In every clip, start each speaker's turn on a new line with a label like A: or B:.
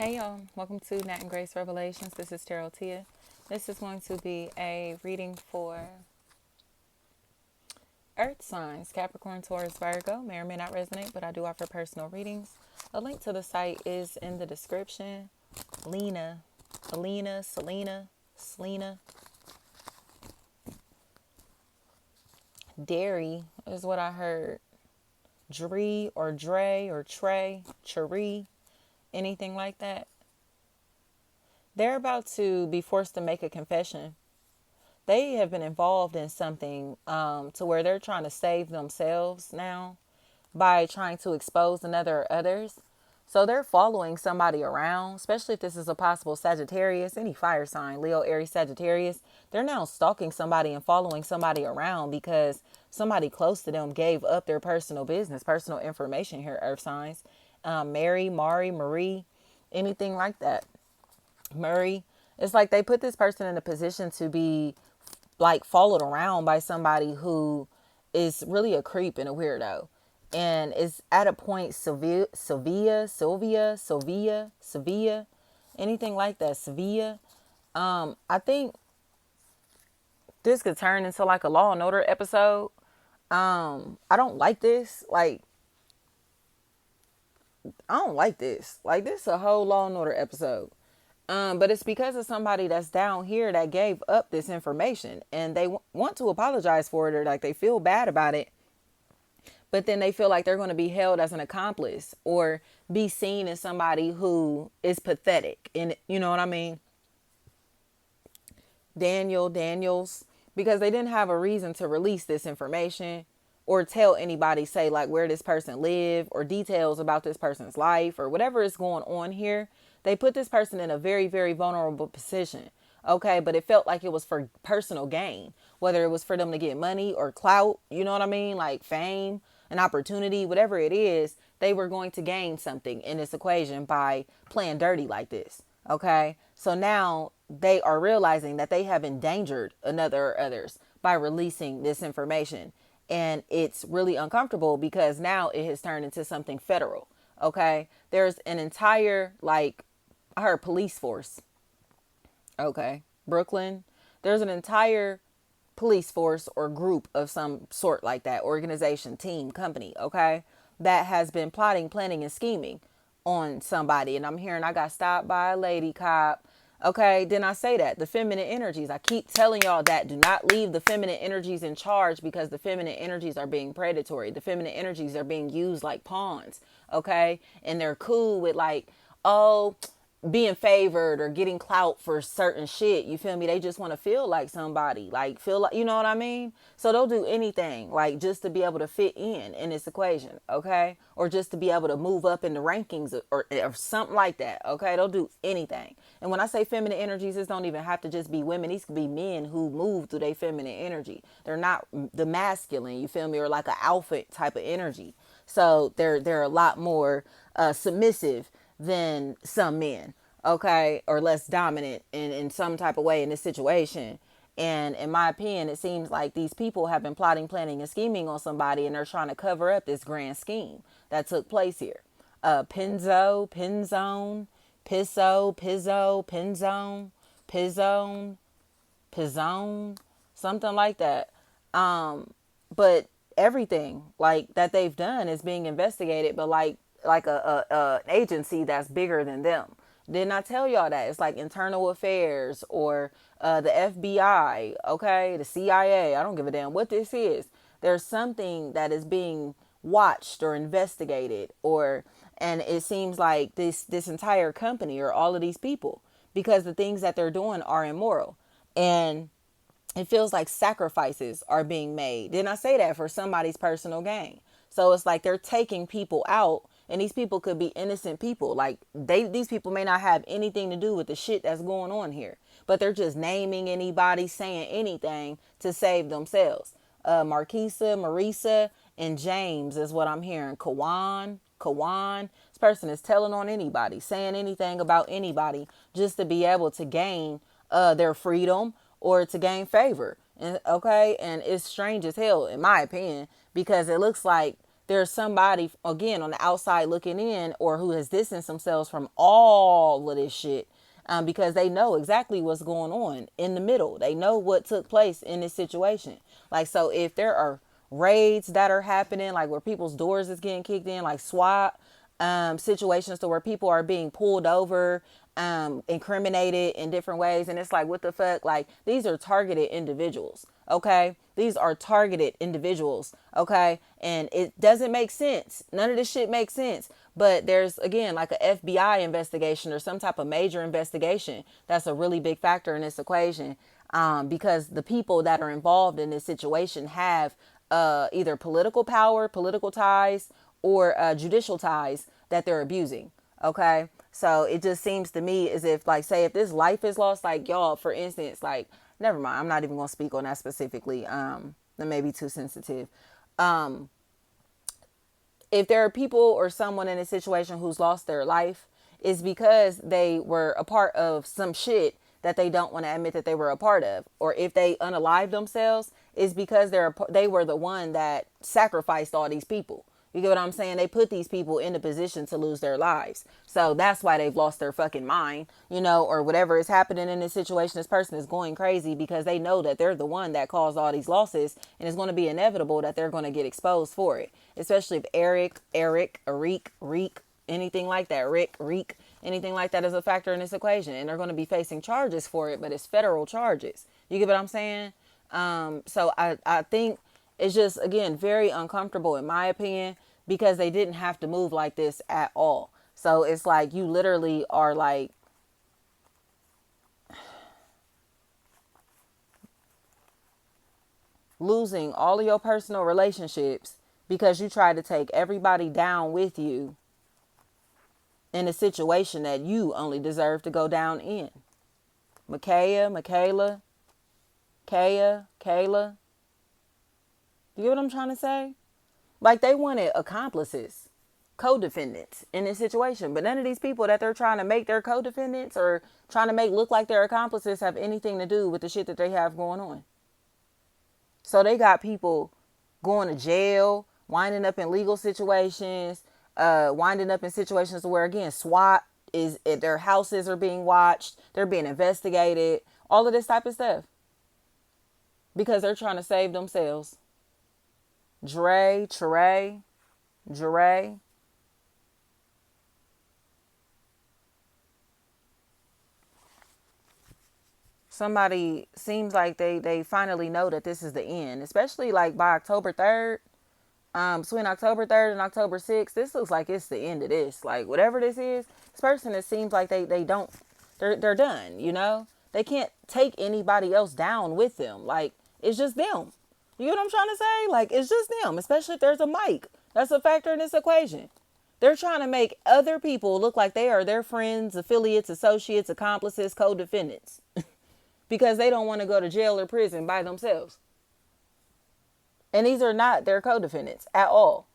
A: Hey y'all, welcome to Nat and Grace Revelations. This is Terrell Tia. This is going to be a reading for Earth signs, Capricorn, Taurus, Virgo. May or may not resonate, but I do offer personal readings. A link to the site is in the description. Selena. Dairy is what I heard. Dree or Dre or Trey, Cherie, anything like that. They're about to be forced to make a confession. They have been involved in something to where they're trying to save themselves now by trying to expose another or others. So they're following somebody around, especially if this is a possible Sagittarius, any fire sign, Leo, Aries, Sagittarius. They're now stalking somebody and following somebody around because somebody close to them gave up their personal business, personal information here, Earth signs. Mary, Mari, Marie, anything like that. Murray. It's like they put this person in a position to be like followed around by somebody who is really a creep and a weirdo. And is at a point Sylvia, anything like that, Sevilla. I think this could turn into like a Law and Order episode. I don't like this. I don't like this. Like, this is a whole Law and Order episode. But it's because of somebody that's down here that gave up this information and they want to apologize for it, or like they feel bad about it. But then they feel like they're going to be held as an accomplice or be seen as somebody who is pathetic. And you know what I mean? Daniels, because they didn't have a reason to release this information or tell anybody, say like where this person lived or details about this person's life or whatever is going on here. They put this person in a very, very vulnerable position. Okay, but it felt like it was for personal gain, whether it was for them to get money or clout, you know what I mean? Like fame, an opportunity, whatever it is, they were going to gain something in this equation by playing dirty like this. Okay, so now they are realizing that they have endangered another or others by releasing this information. And it's really uncomfortable because now it has turned into something federal. Okay, there's an entire, like, I heard police force. Okay, Brooklyn, there's an entire police force or group of some sort like that, organization, team, company, okay, that has been plotting, planning, and scheming on somebody. And I'm hearing I got stopped by a lady cop. Okay, then I say that the feminine energies, I keep telling y'all that do not leave the feminine energies in charge because the feminine energies are being predatory. The feminine energies are being used like pawns. Okay, and they're cool with like, oh, being favored or getting clout for certain shit. You feel me? They just want to feel like somebody, like feel like, you know what I mean? So they'll do anything like just to be able to fit in this equation. Okay. Or just to be able to move up in the rankings or something like that. Okay. They'll do anything. And when I say feminine energies, this don't even have to just be women. These could be men who move through their feminine energy. They're not the masculine, you feel me? Or like an alpha type of energy. So they're a lot more submissive than some men, okay, or less dominant in some type of way in this situation. And in my opinion, it seems like these people have been plotting, planning, and scheming on somebody, and they're trying to cover up this grand scheme that took place here. Penzone, Pizzone, something like that. But everything like that they've done is being investigated, but like a agency that's bigger than them. Didn't I tell y'all that? It's like internal affairs or the FBI, okay, the CIA. I don't give a damn what this is. There's something that is being watched or investigated, or and it seems like this entire company or all of these people, because the things that they're doing are immoral, and it feels like sacrifices are being made. Didn't I say that, for somebody's personal gain? So it's like they're taking people out, and these people could be innocent people. Like these people may not have anything to do with the shit that's going on here, but they're just naming anybody, saying anything to save themselves. Marisa, and James is what I'm hearing. Kawan. This person is telling on anybody, saying anything about anybody just to be able to gain their freedom or to gain favor. And okay, and it's strange as hell in my opinion, because it looks like there's somebody, again, on the outside looking in, or who has distanced themselves from all of this shit, because they know exactly what's going on in the middle. They know what took place in this situation. Like, so if there are raids that are happening, like where people's doors is getting kicked in, like SWAT situations, to where people are being pulled over, incriminated in different ways. And it's like, what the fuck? Like, these are targeted individuals. Okay. These are targeted individuals. Okay. And it doesn't make sense. None of this shit makes sense. But there's, again, like a FBI investigation or some type of major investigation. That's a really big factor in this equation. Because the people that are involved in this situation have either political power, political ties, or judicial ties that they're abusing. Okay. So it just seems to me as if, like, say if this life is lost, like, y'all, for instance, like, never mind, I'm not even going to speak on that specifically. That may be too sensitive. If there are people or someone in a situation who's lost their life, it's because they were a part of some shit that they don't want to admit that they were a part of. Or if they unalive themselves, it's because they were the one that sacrificed all these people. You get what I'm saying? They put these people in a position to lose their lives. So that's why they've lost their fucking mind, or whatever is happening in this situation. This person is going crazy because they know that they're the one that caused all these losses, and it's going to be inevitable that they're going to get exposed for it. Especially if Eric, Reek, anything like that, Reek, anything like that is a factor in this equation. And they're going to be facing charges for it, but it's federal charges. You get what I'm saying? So I think it's just, again, very uncomfortable in my opinion, because they didn't have to move like this at all. So it's like you literally are like losing all of your personal relationships because you try to take everybody down with you in a situation that you only deserve to go down in. Kayla. You get what I'm trying to say? Like, they wanted accomplices, co-defendants in this situation. But none of these people that they're trying to make their co-defendants or trying to make look like their accomplices have anything to do with the shit that they have going on. So they got people going to jail, winding up in legal situations, winding up in situations where, again, SWAT is, their houses are being watched, they're being investigated, all of this type of stuff. Because they're trying to save themselves. Dre. Somebody seems like they finally know that this is the end, especially like by October 3rd. Between October 3rd and October 6th, this looks like it's the end of this. Like, whatever this is, this person, it seems like they're done, They can't take anybody else down with them. Like, it's just them. You know what I'm trying to say? Like, it's just them, especially if there's a mic. That's a factor in this equation. They're trying to make other people look like they are their friends, affiliates, associates, accomplices, co-defendants. Because they don't want to go to jail or prison by themselves. And these are not their co-defendants at all.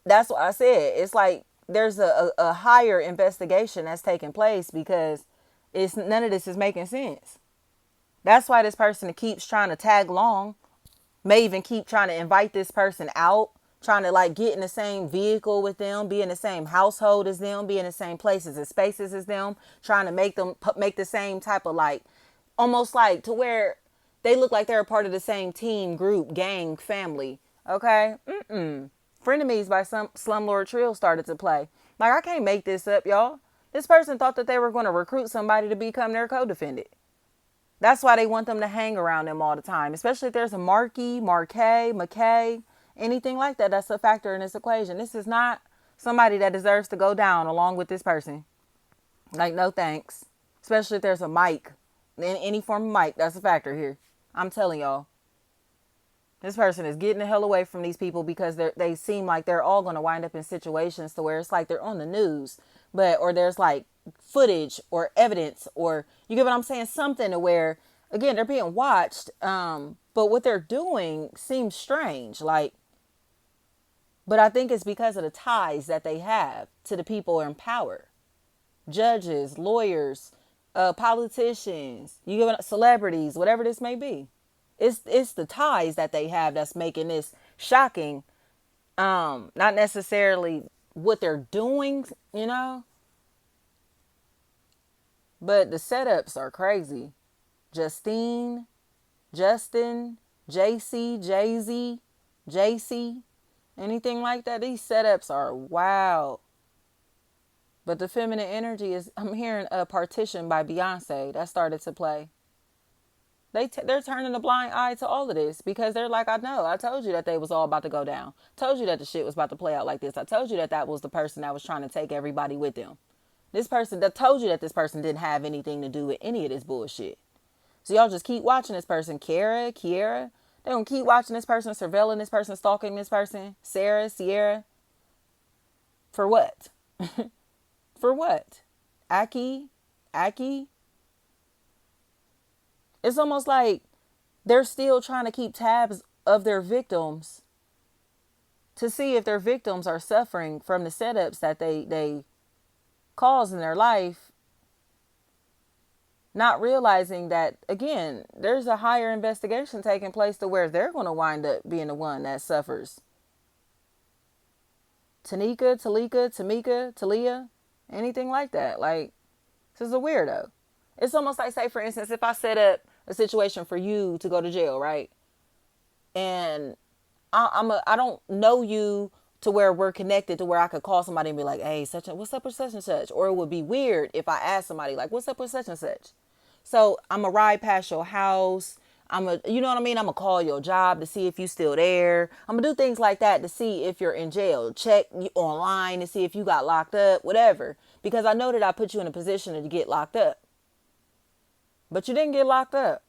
A: That's what I said. It's like there's a higher investigation that's taking place, because none of this is making sense. That's why this person keeps trying to tag along. May even keep trying to invite this person out, trying to like get in the same vehicle with them, be in the same household as them, be in the same places and spaces as them, trying to make the same type of, like, almost like to where they look like they're a part of the same team, group, gang, family. Okay? Frenemies by some Slumlord Trill started to play. Like, I can't make this up, y'all. This person thought that they were going to recruit somebody to become their co-defendant. That's why they want them to hang around them all the time. Especially if there's a McKay, anything like that. That's a factor in this equation. This is not somebody that deserves to go down along with this person. Like, no thanks. Especially if there's a mic. Any form of mic, that's a factor here. I'm telling y'all. This person is getting the hell away from these people, because they seem like they're all going to wind up in situations to where it's like they're on the news. Or there's like footage or evidence, or you get what I'm saying, something to where, again, they're being watched, but what they're doing seems strange, like, but I think it's because of the ties that they have to the people in power, judges, lawyers, politicians, you get celebrities, whatever this may be. It's the ties that they have that's making this shocking Not necessarily what they're doing, you know, but the setups are crazy. Justine, Justin, JC, Jay-Z, JC, anything like that. These setups are wild. But the feminine energy is, I'm hearing a Partition by Beyonce that started to play. They're turning a blind eye to all of this because they're like, I know, I told you that they was all about to go down. Told you that the shit was about to play out like this. I told you that that was the person that was trying to take everybody with them. This person that told you that this person didn't have anything to do with any of this bullshit. So y'all just keep watching this person, Kiera. They gonna keep watching this person, surveilling this person, stalking this person, Sarah, Sierra. For what? For what? Aki. It's almost like they're still trying to keep tabs of their victims to see if their victims are suffering from the setups that they cause in their life, not realizing that, again, there's a higher investigation taking place to where they're going to wind up being the one that suffers. Tanika, Talika, Tamika, Talia, anything like that. Like, this is a weirdo. It's almost like, say, for instance, if I set up a situation for you to go to jail, right? And I don't know you to where we're connected to where I could call somebody and be like, hey, what's up with such and such? Or it would be weird if I asked somebody like, what's up with such and such? So I'm going to ride past your house. You know what I mean? I'm going to call your job to see if you still there. I'm going to do things like that to see if you're in jail. Check online to see if you got locked up, whatever. Because I know that I put you in a position to get locked up. But you didn't get locked up.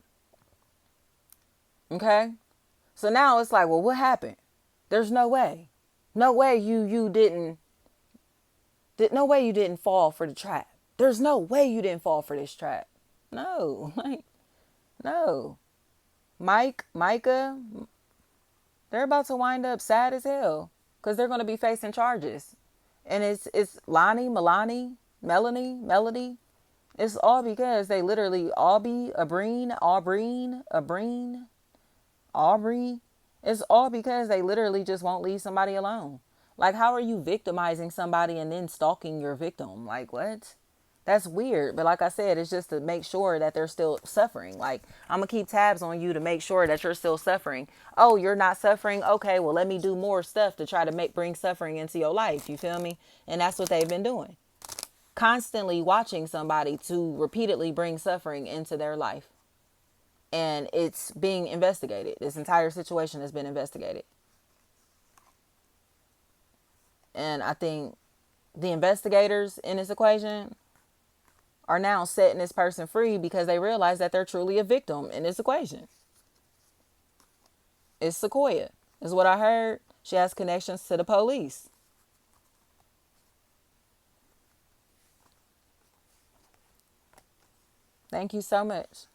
A: Okay? So now it's like, well, what happened? There's no way. No way you didn't fall for the trap. There's no way you didn't fall for this trap. No. Like, no. Micah, they're about to wind up sad as hell because they're going to be facing charges. And it's Lonnie, Melody. It's all because they literally Aubrey. It's all because they literally just won't leave somebody alone. Like, how are you victimizing somebody and then stalking your victim? Like, what? That's weird. But like I said, it's just to make sure that they're still suffering. Like, I'm going to keep tabs on you to make sure that you're still suffering. Oh, you're not suffering? Okay, well, let me do more stuff to try to bring suffering into your life. You feel me? And that's what they've been doing. Constantly watching somebody to repeatedly bring suffering into their life. And it's being investigated. This entire situation has been investigated. And I think the investigators in this equation are now setting this person free because they realize that they're truly a victim in this equation. It's Sequoia, is what I heard. She has connections to the police. Thank you so much.